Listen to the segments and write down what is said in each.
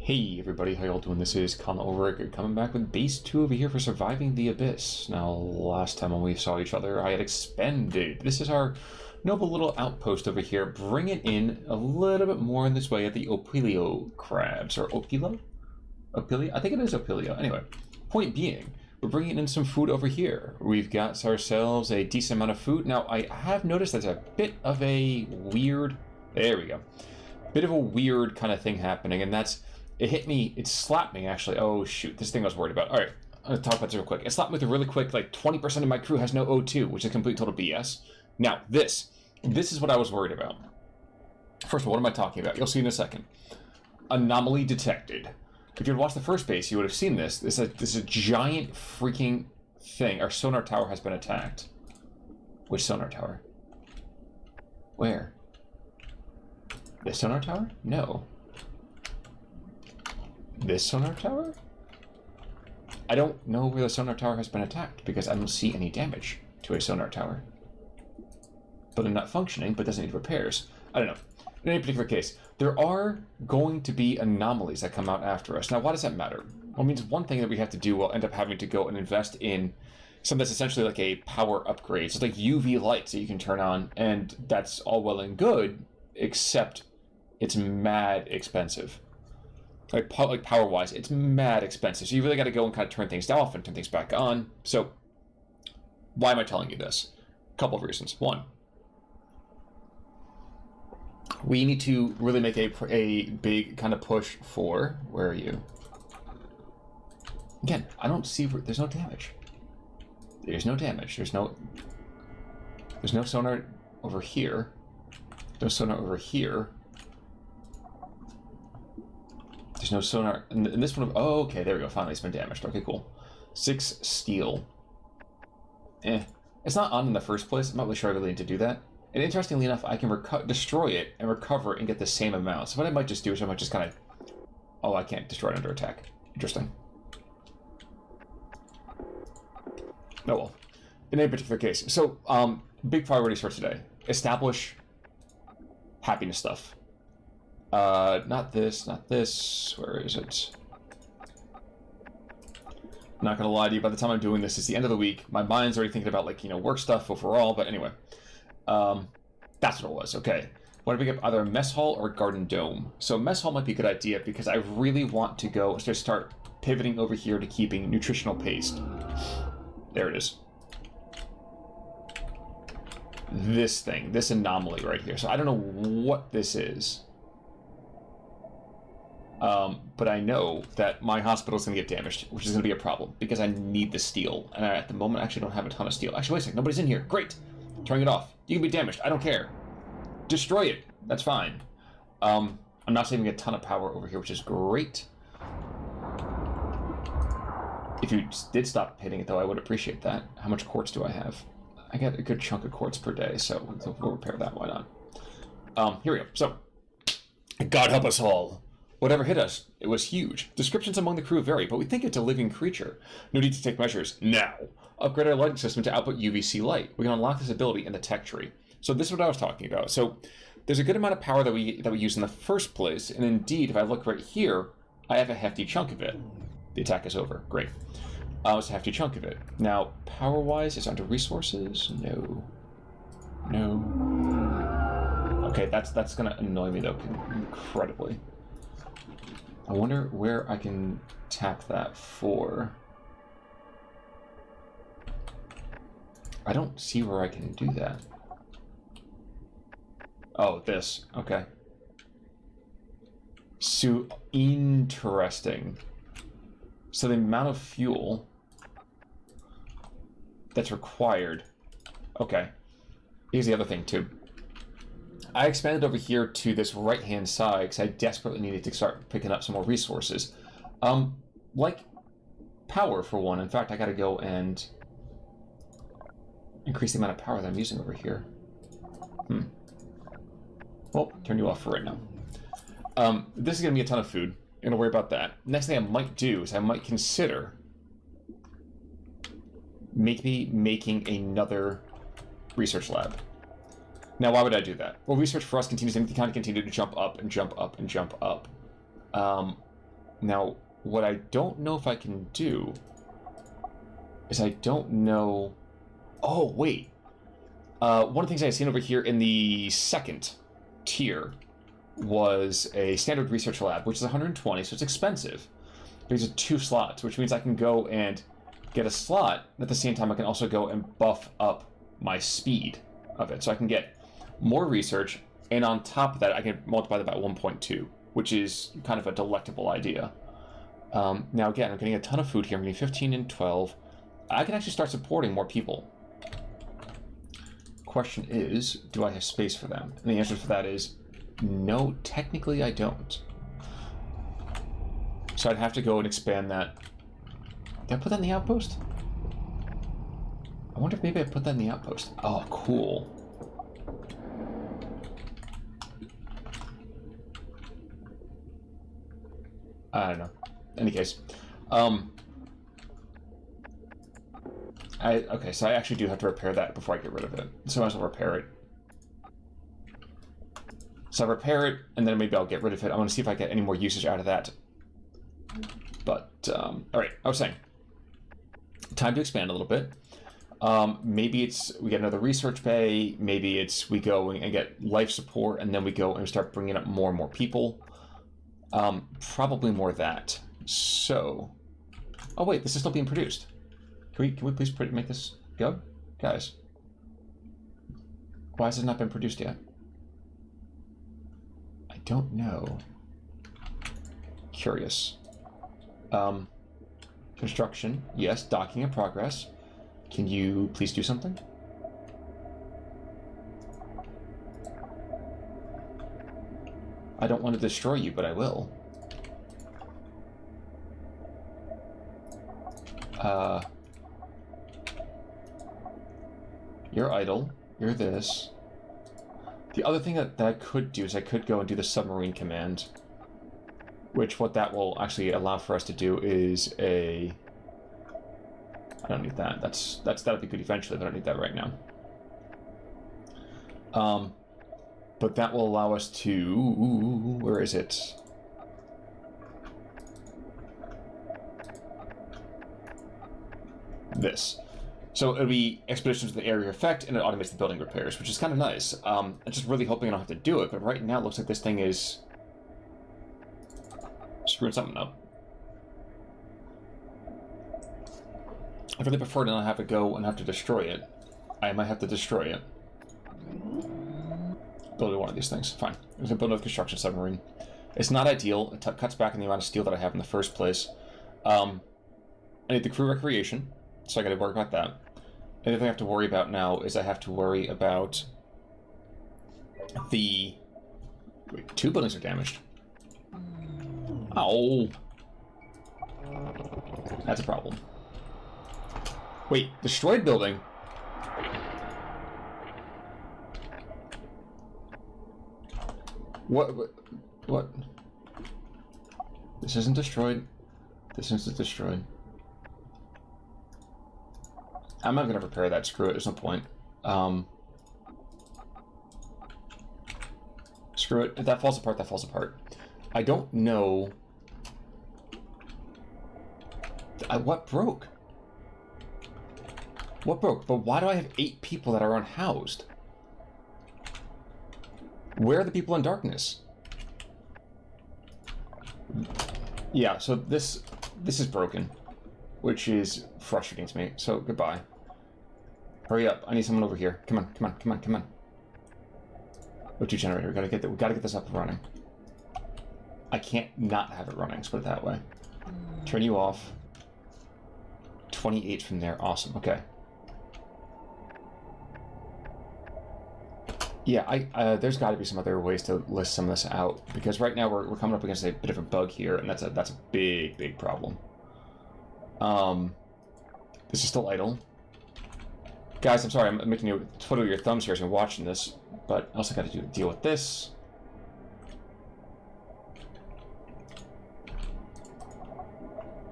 Hey everybody, how y'all doing? This is Connor over coming back with base 2 over here for Surviving the Abyss. Now, last time when we saw each other, I had expanded. This is our noble little outpost over here, bringing in a little bit more in this way of the Opilio crabs, or Opilo? Opilio? I think it is Opilio. Anyway, point being, we're bringing in some food over here. We've got ourselves a decent amount of food. Now, I have noticed there's a bit of a weird... There we go. Bit of a weird kind of thing happening, and that's... It hit me, it slapped me actually. Oh shoot, this thing I was worried about. Alright, I'm gonna talk about this real quick. It slapped me with a really quick, like 20% of my crew has no O2, which is complete total BS. Now, this is what I was worried about. First of all, what am I talking about? You'll see in a second. Anomaly detected. If you had watched the first base, you would have seen this. This is a giant freaking thing. Our sonar tower has been attacked. Which sonar tower? Where? This sonar tower? No. This sonar tower? I don't know where the sonar tower has been attacked because I don't see any damage to a sonar tower. Building not functioning, but doesn't need repairs. I don't know. In any particular case, there are going to be anomalies that come out after us. Now, why does that matter? Well, it means one thing that we have to do will end up having to go and invest in something that's essentially like a power upgrade. So it's like UV lights that you can turn on, and that's all well and good, except it's mad expensive. Like power-wise, it's mad expensive. So you really got to go and kind of turn things off and turn things back on. So why am I telling you this? A couple of reasons. One, we need to really make a big kind of push for... Where are you? Again, I don't see... There's no damage. There's no damage. There's no sonar over here. No sonar over here. There's no sonar. And this one... Oh, okay, there we go. Finally, it's been damaged. Okay, cool. 6 steel. It's not on in the first place. I'm not really sure I really need to do that. And interestingly enough, I can destroy it and recover and get the same amount. So what I might just do is I might just kind of... Oh, I can't destroy it under attack. Interesting. Oh well. In any particular case. So, big priorities for today. Establish happiness stuff. Not this, not this. Where is it? I'm not gonna lie to you, by the time I'm doing this, it's the end of the week. My mind's already thinking about, like, work stuff overall, but anyway. That's what it was, okay. I want to pick up either a mess hall or a garden dome. So mess hall might be a good idea because I really want to go and just start pivoting over here to keeping nutritional paste. There it is. This thing, this anomaly right here. So I don't know what this is. But I know that my hospital is going to get damaged, which is going to be a problem, because I need the steel. And I, at the moment, actually don't have a ton of steel. Actually, wait a second. Nobody's in here. Great. Turning it off. You can be damaged. I don't care. Destroy it. That's fine. I'm not saving a ton of power over here, which is great. If you did stop hitting it, though, I would appreciate that. How much quartz do I have? I get a good chunk of quartz per day, so we'll repair that. Why not? Here we go. So, God help us all. Whatever hit us, it was huge. Descriptions among the crew vary, but we think it's a living creature. No need to take measures now. Upgrade our lighting system to output UVC light. We can unlock this ability in the tech tree. So this is what I was talking about. So there's a good amount of power that we use in the first place, and indeed, if I look right here, I have a hefty chunk of it. The attack is over. Great. It's a hefty chunk of it. Now, power-wise, it's under resources. No. No. Okay, that's gonna annoy me though, incredibly. I wonder where I can tap that for. I don't see where I can do that. Oh, this. Okay. So, interesting. So the amount of fuel that's required. Okay. Here's the other thing, too. I expanded over here to this right-hand side because I desperately needed to start picking up some more resources. Like power, for one. In fact, I got to go and increase the amount of power that I'm using over here. Well, turn you off for right now. This is going to be a ton of food. I'm going to worry about that. Next thing I might do is I might consider making another research lab. Now, why would I do that? Well, research for us continues to kind of continue to jump up and jump up and jump up. Now, what I don't know if I can do is I don't know... Oh, wait. One of the things I had seen over here in the second tier was a standard research lab, which is 120, so it's expensive. These are 2 slots, which means I can go and get a slot. At the same time, I can also go and buff up my speed of it. So I can get more research, and on top of that, I can multiply that by 1.2, which is kind of a delectable idea. Now, again, I'm getting a ton of food here. I'm getting 15 and 12. I can actually start supporting more people. Question is, do I have space for them? And the answer for that is no, technically I don't. So I'd have to go and expand that. Did I put that in the outpost? I wonder if maybe I put that in the outpost. Oh, cool. I don't know. In any case. Okay, so I actually do have to repair that before I get rid of it. So I might as well repair it. So I repair it, and then maybe I'll get rid of it. I want to see if I get any more usage out of that. But, alright, I was saying. Time to expand a little bit. Maybe it's we get another research bay. Maybe it's we go and get life support, and then we go and start bringing up more and more people. Probably more of that. So... Oh, wait, this is still being produced. Can we please make this go? Guys. Why has it not been produced yet? I don't know. Curious. Construction. Yes, docking in progress. Can you please do something? I don't want to destroy you, but I will. You're idle. You're this. The other thing that I could do is I could go and do the submarine command. Which what that will actually allow for us to do is a... I don't need that. That'll be good eventually, but I don't need that right now. But that will allow us to... Where is it? This. So it'll be expeditions with the area effect, and it automates the building repairs, which is kind of nice. I'm just really hoping I don't have to do it, but right now it looks like this thing is screwing something up. I really prefer to not have to go and have to destroy it. I might have to destroy it. Build one of these things. Fine. I'm going to build another construction submarine. It's not ideal. It cuts back on the amount of steel that I have in the first place. I need the crew recreation, so I got to worry about that. The other thing I have to worry about now is I have to worry about the... Wait, 2 buildings are damaged. Ow. That's a problem. Wait, destroyed building? What? This isn't destroyed. This isn't destroyed. I'm not going to repair that. Screw it. There's no point. Screw it. If that falls apart, that falls apart. I don't know... what broke? What broke? But why do I have 8 people that are unhoused? Where are the people in darkness? Yeah, so this is broken, which is frustrating to me. So goodbye. Hurry up! I need someone over here. Come on! Come on! Come on! Come on! O2 generator. We gotta get this up and running. I can't not have it running. Let's put it that way. Turn you off. 28 from there. Awesome. Okay. Yeah, there's got to be some other ways to list some of this out, because right now we're coming up against a bit of a bug here, and that's a big problem. This is still idle. Guys, I'm sorry, I'm making you twiddle your thumbs here as you're watching this, but I also got to deal with this.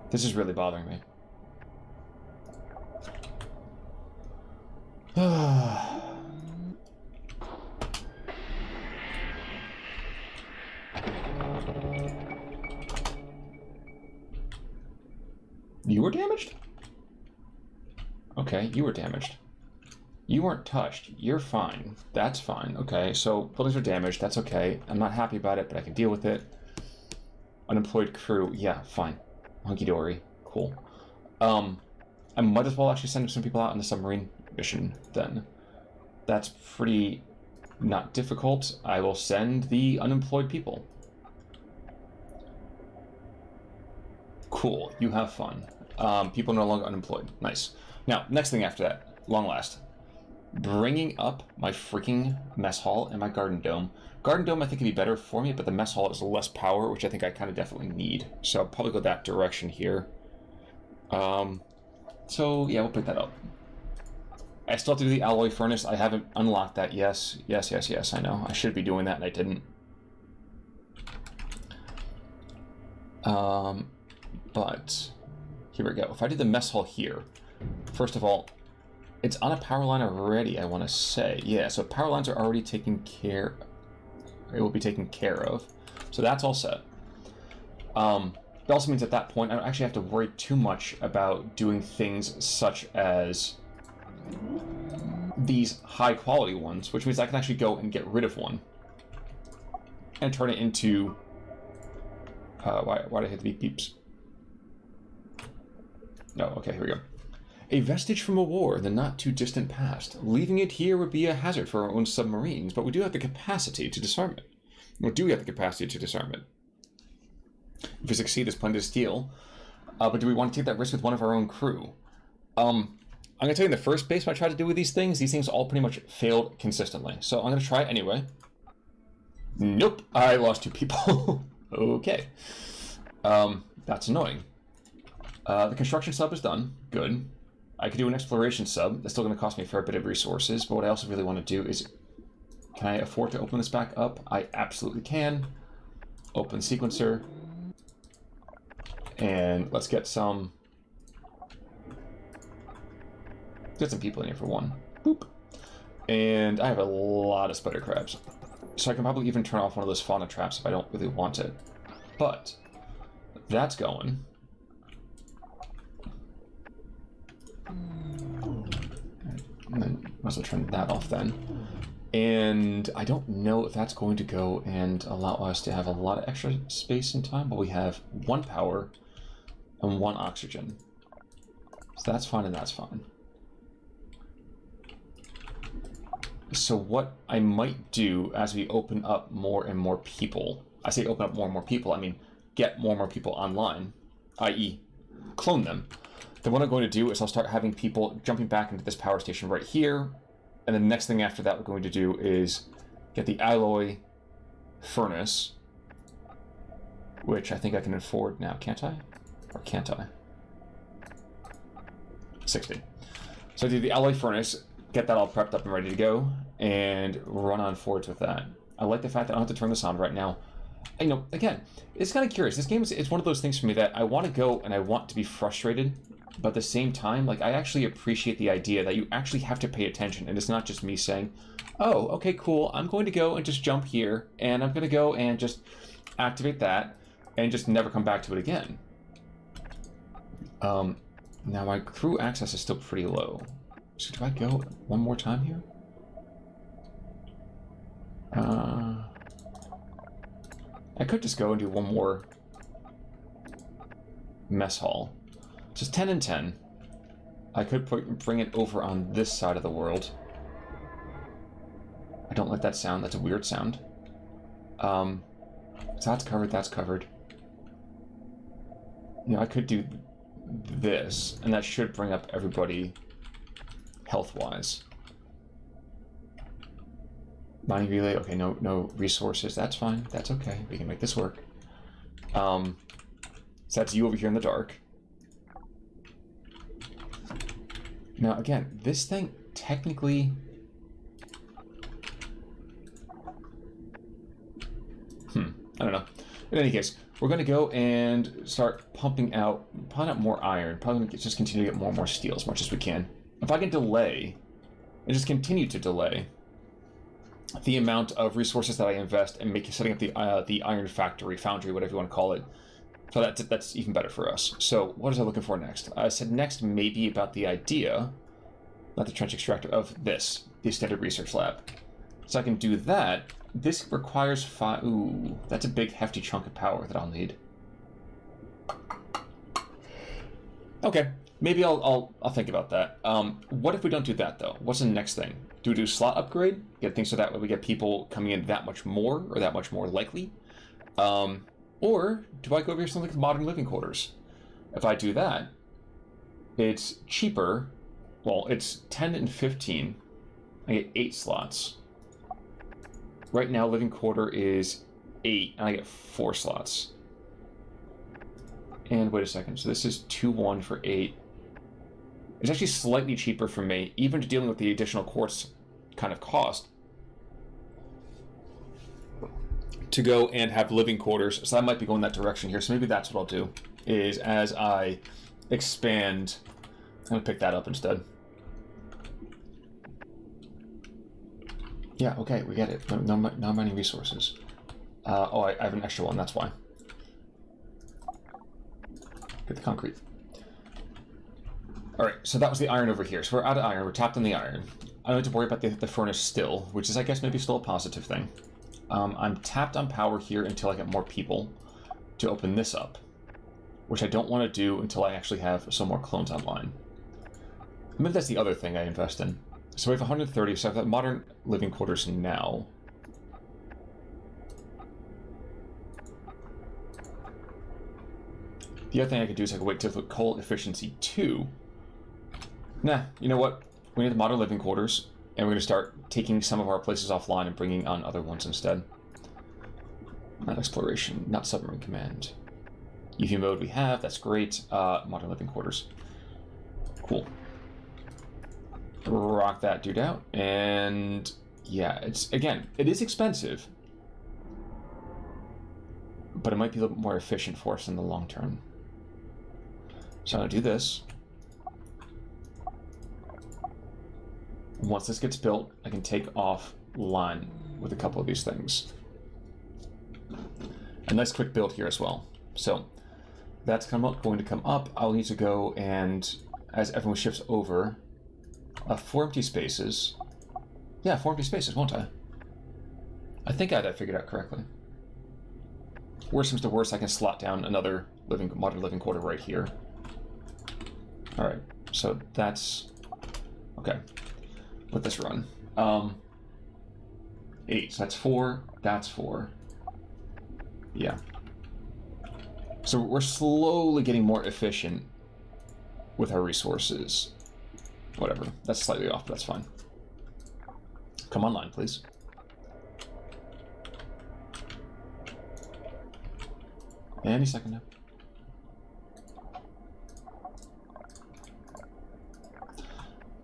This is really bothering me. You were damaged? Okay, you were damaged. You weren't touched. You're fine. That's fine. Okay, so buildings are damaged. That's okay. I'm not happy about it, but I can deal with it. Unemployed crew. Yeah, fine. Hunky-dory. Cool. I might as well actually send some people out on the submarine mission then. That's pretty not difficult. I will send the unemployed people. Cool. You have fun. People are no longer unemployed. Nice. Now, next thing after that, long last. Bringing up my freaking mess hall and my garden dome. Garden dome I think would be better for me, but the mess hall is less power, which I think I kind of definitely need. So I'll probably go that direction here. So yeah, we'll pick that up. I still have to do the alloy furnace. I haven't unlocked that. Yes, I know. I should be doing that and I didn't. But here we go. If I do the mess hall here, first of all, it's on a power line already, I want to say. Yeah, so power lines are already taken care... It will be taken care of. So that's all set. It also means at that point, I don't actually have to worry too much about doing things such as these high-quality ones, which means I can actually go and get rid of one and turn it into... why did I hit the beeps? No, okay, here we go. A vestige from a war in the not-too-distant past. Leaving it here would be a hazard for our own submarines, but we do have the capacity to disarm it. We do have the capacity to disarm it. If we succeed, there's plenty to steal. But do we want to take that risk with one of our own crew? I'm going to tell you in the first base what I tried to do with these things all pretty much failed consistently. So I'm going to try it anyway. Nope, I lost 2 people. Okay. That's annoying. The construction sub is done. Good. I could do an exploration sub. That's still going to cost me a fair bit of resources, but what I also really want to do is... Can I afford to open this back up? I absolutely can. Open sequencer. And let's get some... Get some people in here for one. Boop. And I have a lot of spider crabs. So I can probably even turn off one of those fauna traps if I don't really want it. But that's going. And then might as well turn that off then. And I don't know if that's going to go and allow us to have a lot of extra space and time, but we have 1 power and 1 oxygen. So that's fine and that's fine. So what I might do as we open up more and more people, I say open up more and more people, I mean get more and more people online, i.e. clone them. Then what I'm going to do is I'll start having people jumping back into this power station right here, and the next thing after that we're going to do is get the alloy furnace, which I think I can afford now, can't I? Or can't I? 60. So I do the alloy furnace, get that all prepped up and ready to go, and run on forwards with that. I like the fact that I don't have to turn this on right now. You know, again, it's kind of curious. This game it's one of those things for me that I want to go and I want to be frustrated, but at the same time, like, I actually appreciate the idea that you actually have to pay attention, and it's not just me saying, oh, okay, cool, I'm going to go and just jump here, and I'm going to go and just activate that, and just never come back to it again. Now my crew access is still pretty low. So do I go one more time here? I could just go and do one more mess hall. Just 10 and 10. I could bring it over on this side of the world. I don't like that sound. That's a weird sound. So that's covered. That's covered. You know, I could do this, and that should bring up everybody health-wise. Mining relay, okay, no resources, that's fine, that's okay, we can make this work. So that's you over here in the dark. Now again, this thing technically... I don't know. In any case, we're going to go and start pumping out more iron, probably just continue to get more and more steel as much as we can. If I can delay, and just continue to delay, the amount of resources that I invest in setting up the iron factory, foundry, whatever you want to call it, So that's even better for us. So what was I looking for next? I said next maybe about the idea, not the trench extractor, of this, the extended research lab. So I can do that. This requires five. Ooh, that's a big hefty chunk of power that I'll need. Okay, maybe I'll think about that. What if we don't do that though? What's the next thing? Do we do slot upgrade? Get things so that way we get people coming in that much more, or that much more likely? Or do I go over here something like modern living quarters? If I do that, it's cheaper. Well, it's 10 and 15. I get 8 slots. Right now, living quarter is 8, and I get 4 slots. And wait a second, so this is 2-1 for 8. It's actually slightly cheaper for me, even dealing with the additional quartz kind of cost, to go and have living quarters. So I might be going that direction here. So maybe that's what I'll do, is as I expand, I'm going to pick that up instead. Yeah, okay, we get it. No mining resources. Oh, I have an extra one, that's why. Get the concrete. Alright, so that was the iron over here. So we're out of iron, we're tapped on the iron. I don't need to worry about the furnace still, which is, I guess, maybe still a positive thing. I'm tapped on power here until I get more people to open this up, which I don't want to do until I actually have some more clones online. Maybe that's the other thing I invest in. So we have 130, so I've got modern living quarters now. The other thing I could do is I could wait to put coal efficiency 2. Nah, you know what? We need the modern living quarters, and we're going to start taking some of our places offline and bringing on other ones instead. Not exploration, not submarine command. UV mode we have, that's great. Modern living quarters. Cool. Rock that dude out, and yeah, it is expensive, but it might be a little bit more efficient for us in the long term. So I'm going to do this. Once this gets built, I can take offline with a couple of these things. A nice quick build here as well. So that's going to come up. I'll need to go and, as everyone shifts over, 4 empty spaces. Yeah, 4 empty spaces, won't I? I think I had that figured out correctly. Worst comes to worst, I can slot down another modern living quarter right here. Alright, so that's... okay. Let this run. 8, so that's 4, that's 4. Yeah. So we're slowly getting more efficient with our resources. Whatever, that's slightly off, but that's fine. Come online, please. Any second now.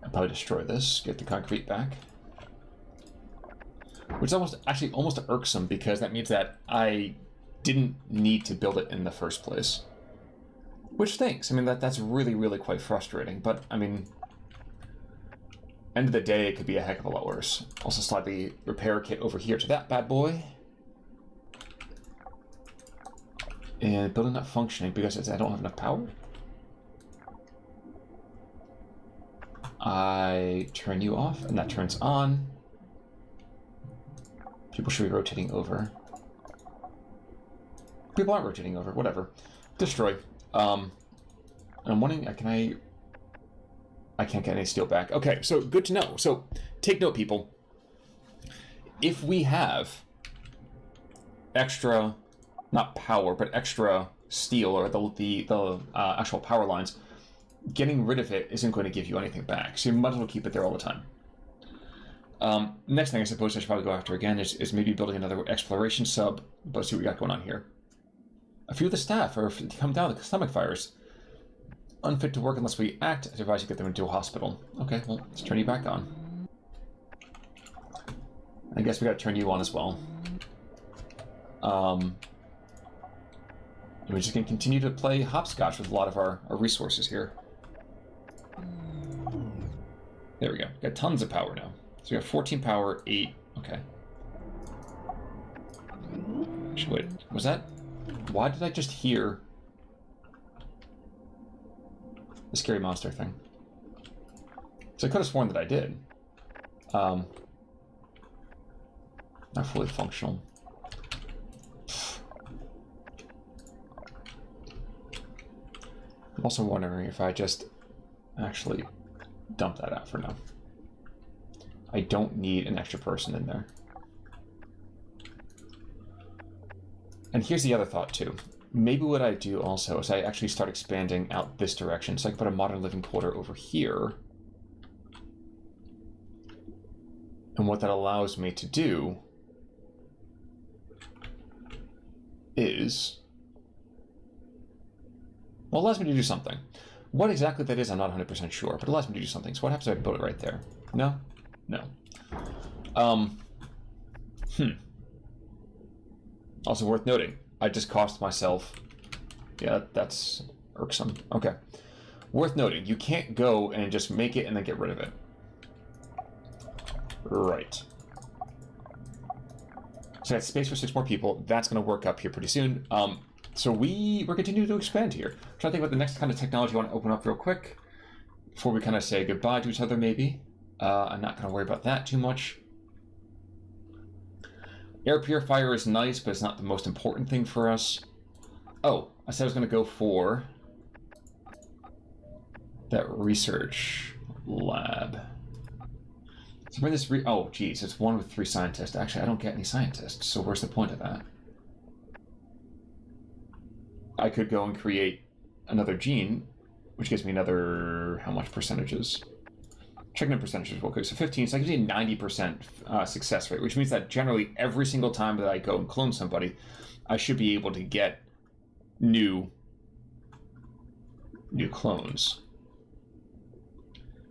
I'll probably destroy this, get the concrete back. Which is actually almost irksome, because that means that I didn't need to build it in the first place. Which stinks. I mean, that's really, really quite frustrating, but, I mean... end of the day, it could be a heck of a lot worse. Also slide the repair kit over here to that bad boy. And building not functioning because I don't have enough power. I turn you off, and that turns on. People should be rotating over. People aren't rotating over, whatever. Destroy. And I'm wondering, I can't get any steel back. Okay, so good to know. So take note, people. If we have extra, not power, but extra steel, or the actual power lines, getting rid of it isn't going to give you anything back. So you might as well keep it there all the time. Next thing I suppose I should probably go after again is maybe building another exploration sub, but see what we got going on here. A few of the staff are come down with stomach fires. Unfit to work unless we act. I advise you get them into a hospital. Okay, well, let's turn you back on. I guess we gotta turn you on as well. And we're just gonna continue to play hopscotch with a lot of our resources here. There we go. Got tons of power now. So we got 14 power, 8. Okay. Actually, wait. Was that... why did I just hear the scary monster thing. So I could have sworn that I did. Not fully functional. I'm also wondering if I just actually dump that out for now. I don't need an extra person in there. And here's the other thought too. Maybe what I do also is I actually start expanding out this direction. So I can put a modern living quarter over here. And what that allows me to do is, well, it allows me to do something. What exactly that is, I'm not 100% sure, but it allows me to do something. So what happens if I build it right there? No? No. Also worth noting, I just cost myself, yeah, that's irksome. Okay. Worth noting, you can't go and just make it and then get rid of it. Right. So I got space for 6 more people. That's going to work up here pretty soon. So we're continuing to expand here. I'm trying to think about the next kind of technology I want to open up real quick before we kind of say goodbye to each other, maybe. I'm not going to worry about that too much. Air purifier is nice, but it's not the most important thing for us. Oh, I said I was going to go for that research lab. So bring this oh, geez, it's 1 with 3 scientists. Actually, I don't get any scientists, so where's the point of that? I could go and create another gene, which gives me another, how much percentages? Checking in percentages real quick. So 15, so that gives me a 90% success rate, which means that generally every single time that I go and clone somebody, I should be able to get new clones.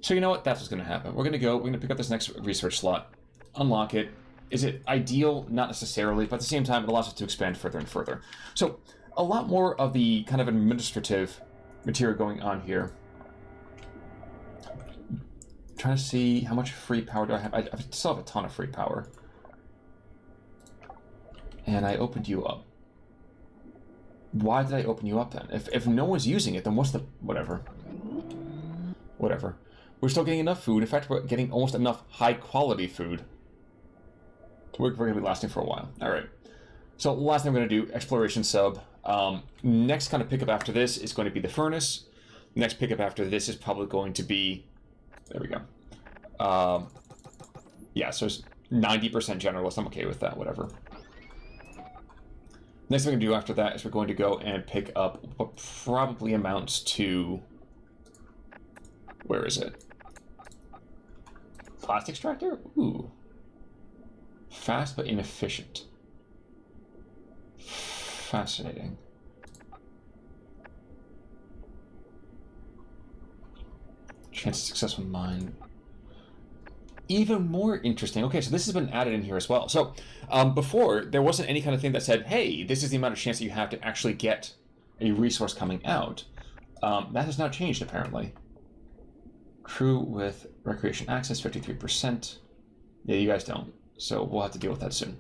So you know what? That's what's going to happen. We're going to pick up this next research slot, unlock it. Is it ideal? Not necessarily, but at the same time, it allows us to expand further and further. So a lot more of the kind of administrative material going on here. I'm trying to see how much free power do I have. I still have a ton of free power. And I opened you up. Why did I open you up then? If no one's using it, then what's the... Whatever. Whatever. We're still getting enough food. In fact, we're getting almost enough high-quality food. We're going to be lasting for a while. All right. So last thing I'm going to do, exploration sub. Next kind of pickup after this is going to be the furnace. Next pickup after this is probably going to be... There we go. Yeah, so it's 90% generalist. I'm okay with that, whatever. Next thing we're going to do after that is we're going to go and pick up what probably amounts to... Where is it? Plastic extractor? Ooh. Fast but inefficient. Fascinating. Chance of success with mine. Even more interesting. Okay, so this has been added in here as well. So before, there wasn't any kind of thing that said, hey, this is the amount of chance that you have to actually get a resource coming out. That has now changed, apparently. Crew with recreation access, 53%. Yeah, you guys don't. So we'll have to deal with that soon.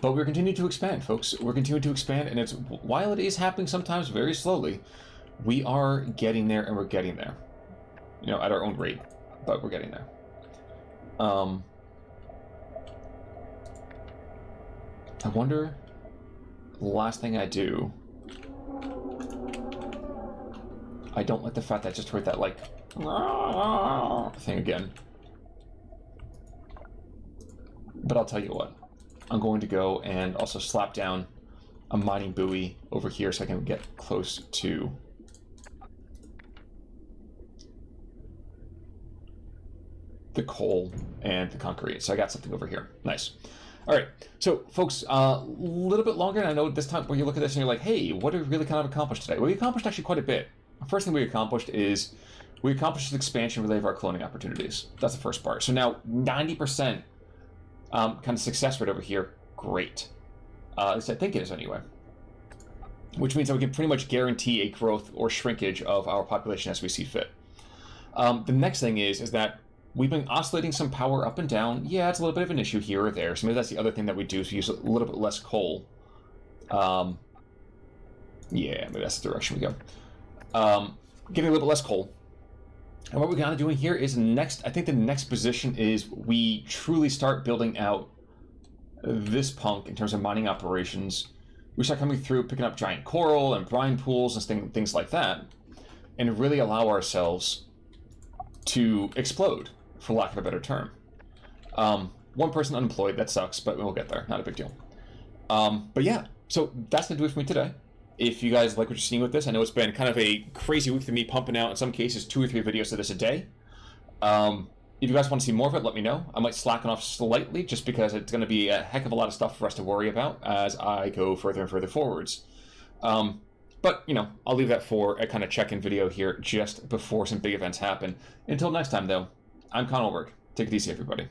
But we're continuing to expand, folks. We're continuing to expand, and while it is happening sometimes very slowly, we are getting there, and we're getting there. You know, at our own rate, but we're getting there. I wonder, the last thing I do, I don't like the fact that I just heard that, like, thing again. But I'll tell you what. I'm going to go and also slap down a mining buoy over here so I can get close to the coal and the concrete. So I got something over here. Nice. All right. So, folks, a little bit longer. And I know this time when you look at this and you're like, hey, what did we really kind of accomplish today? Well, we accomplished actually quite a bit. The first thing we accomplished is we accomplished an expansion relay of our cloning opportunities. That's the first part. So now 90% kind of success rate over here. Great. At least I think it is anyway. Which means that we can pretty much guarantee a growth or shrinkage of our population as we see fit. The next thing is that we've been oscillating some power up and down. Yeah, it's a little bit of an issue here or there. So maybe that's the other thing that we do is we use a little bit less coal. Yeah, maybe that's the direction we go. Getting a little bit less coal. And what we're kind of doing here is next, I think the next position is we truly start building out this punk in terms of mining operations. We start coming through, picking up giant coral and brine pools and things like that, and really allow ourselves to explode, for lack of a better term. One person unemployed, that sucks, but we'll get there, not a big deal. But yeah, so that's going to do it for me today. If you guys like what you're seeing with this, I know it's been kind of a crazy week for me, pumping out, in some cases, 2 or 3 videos of this a day. If you guys want to see more of it, let me know. I might slacken off slightly, just because it's going to be a heck of a lot of stuff for us to worry about as I go further and further forwards. But, you know, I'll leave that for a kind of check-in video here just before some big events happen. Until next time, though, I'm Conalberg. Take it easy, everybody.